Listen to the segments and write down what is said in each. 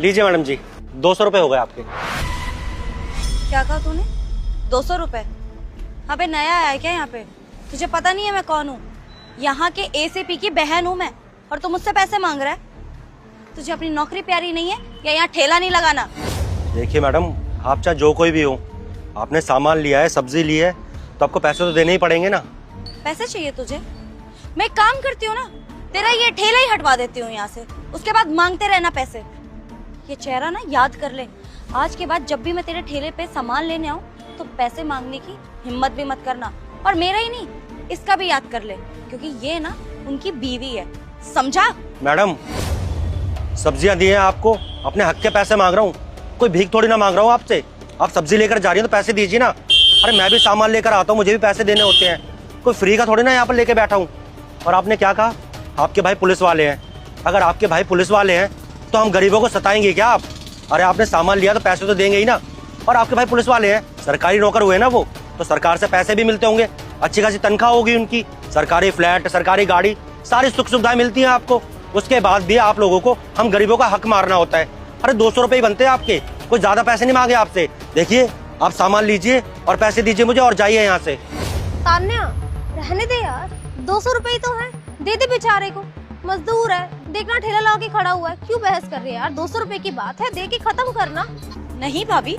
लीजिए मैडम जी, 200 रुपये हो गए आपके। क्या कहा तूने? 200 रुपए? अबे नया आया है क्या यहाँ पे? तुझे पता नहीं है मैं कौन हूँ? यहाँ के एसीपी की बहन हूँ मैं, और तू मुझसे पैसे मांग रहा है? तुझे अपनी नौकरी प्यारी नहीं है या यहाँ ठेला नहीं लगाना? देखिए मैडम, आप चाहे जो कोई भी हो, आपने सामान लिया है, सब्जी ली है, तो आपको पैसे तो देने ही पड़ेंगे ना। पैसे चाहिए तुझे? मैं एक काम करती हूँ ना, तेरा ये ठेला ही हटवा देती हूँ यहाँ से, उसके बाद मांगते रहना पैसे। ये चेहरा ना याद कर ले, आज के बाद जब भी मैं तेरे ठेले पे सामान लेने आऊँ तो पैसे मांगने की हिम्मत भी मत करना। और मेरा ही नहीं, इसका भी याद कर ले, क्योंकि ये ना उनकी बीवी है, समझा? मैडम, सब्जियां दी हैं आपको, अपने हक के पैसे मांग रहा हूँ, कोई भीख थोड़ी ना मांग रहा हूँ आपसे। आप सब्जी लेकर जा रही हैं तो पैसे दीजिए ना। अरे मैं भी सामान लेकर आता हूँ, मुझे भी पैसे देने होते हैं, कोई फ्री का थोड़ी ना यहाँ पर लेके बैठा हूँ। और आपने क्या कहा? आपके भाई पुलिस वाले हैं। अगर आपके भाई पुलिस वाले हैं तो हम गरीबों को सताएंगे क्या आप? अरे आपने सामान लिया तो पैसे तो देंगे ही ना। और आपके भाई पुलिस वाले हैं, सरकारी नौकर हुए ना वो, तो सरकार से पैसे भी मिलते होंगे, अच्छी खासी तनख्वाह होगी उनकी, सरकारी फ्लैट, सरकारी गाड़ी, सारी सुख सुविधाएं मिलती हैं आपको। उसके बाद भी आप लोगों को हम गरीबों का हक मारना होता है। अरे 200 रुपये ही बनते हैं आपके, कोई ज्यादा पैसे नहीं मांगे आपसे। देखिए, आप सामान लीजिए और पैसे दीजिए मुझे और जाइए यहाँ से। तान्या, रहने दे यार, 200 रुपए ही तो है, दे दे बेचारे को, मजदूर है, देखना ठेला लगा के खड़ा हुआ है, क्यों बहस कर रही है यार? 200 रुपए की बात है, दे के खत्म करना। नहीं भाभी,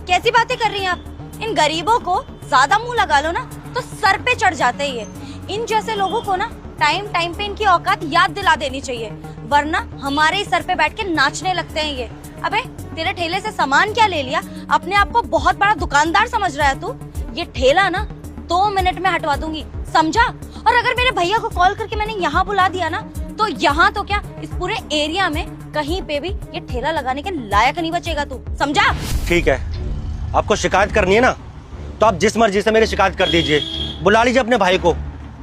कैसी बातें कर रही हैं आप? इन गरीबों को ज्यादा मुंह लगा लो ना तो सर पे चढ़ जाते ही है। इन जैसे लोगों को ना टाइम टाइम पे इनकी औकात याद दिला देनी चाहिए, वरना हमारे ही सर पे बैठ के नाचने लगते हैं ये। अबे तेरे ठेले से सामान क्या ले लिया? अपने आप को बहुत बड़ा दुकानदार समझ रहा है तू? ये ठेला ना 2 मिनट में हटवा दूंगी, समझा? और अगर मेरे भैया को कॉल करके मैंने यहाँ बुला दिया ना, तो यहाँ तो क्या, इस पूरे एरिया में कहीं पे भी ये ठेला लगाने के लायक नहीं बचेगा तू, समझा? ठीक है, आपको शिकायत करनी है ना, तो आप जिस मर्जी से मेरी शिकायत कर दीजिए, बुला लीजिए अपने भाई को।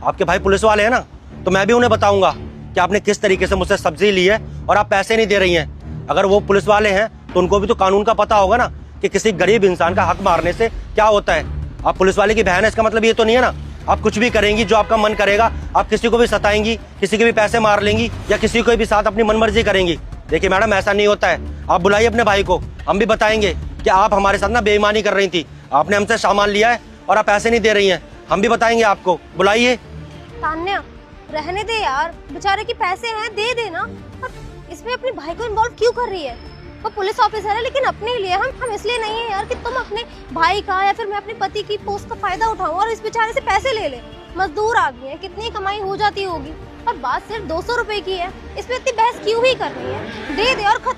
आपके भाई पुलिस वाले हैं ना, तो मैं भी उन्हें बताऊंगा कि आपने किस तरीके से मुझसे सब्जी ली है और आप पैसे नहीं दे रही हैं। अगर वो पुलिस वाले हैं तो उनको भी तो कानून का पता होगा ना कि किसी गरीब इंसान का हक मारने से क्या होता है। आप पुलिस वाले की बहन है, इसका मतलब ये तो नहीं है ना आप कुछ भी करेंगी जो आपका मन करेगा, आप किसी को भी सताएंगी, किसी के भी पैसे मार लेंगी, या किसी को भी साथ अपनी मनमर्जी करेंगी। देखिए मैडम, ऐसा नहीं होता है। आप बुलाइए अपने भाई को, हम भी बताएंगे कि आप हमारे साथ ना बेईमानी कर रही थी, आपने हमसे सामान लिया है और आप पैसे नहीं दे रही हैं, हम भी बताएंगे आपको। बुलाइए। तान्या, रहने दे यार, बेचारे के पैसे हैं, दे देना। और इसमें अपने भाई को इन्वॉल्व क्यों कर रही है? वो पुलिस ऑफिसर है, लेकिन अपने लिए, हम इसलिए नहीं है यार कि तुम अपने भाई का या फिर मैं अपने पति की पोस्ट का फायदा उठाऊं और इस बेचारे से पैसे ले ले। मजदूर आदमी है, कितनी कमाई हो जाती होगी, और बात सिर्फ 200 रुपए की है, इसमें इतनी बहस क्यों ही कर रही है? दे दे और खत्म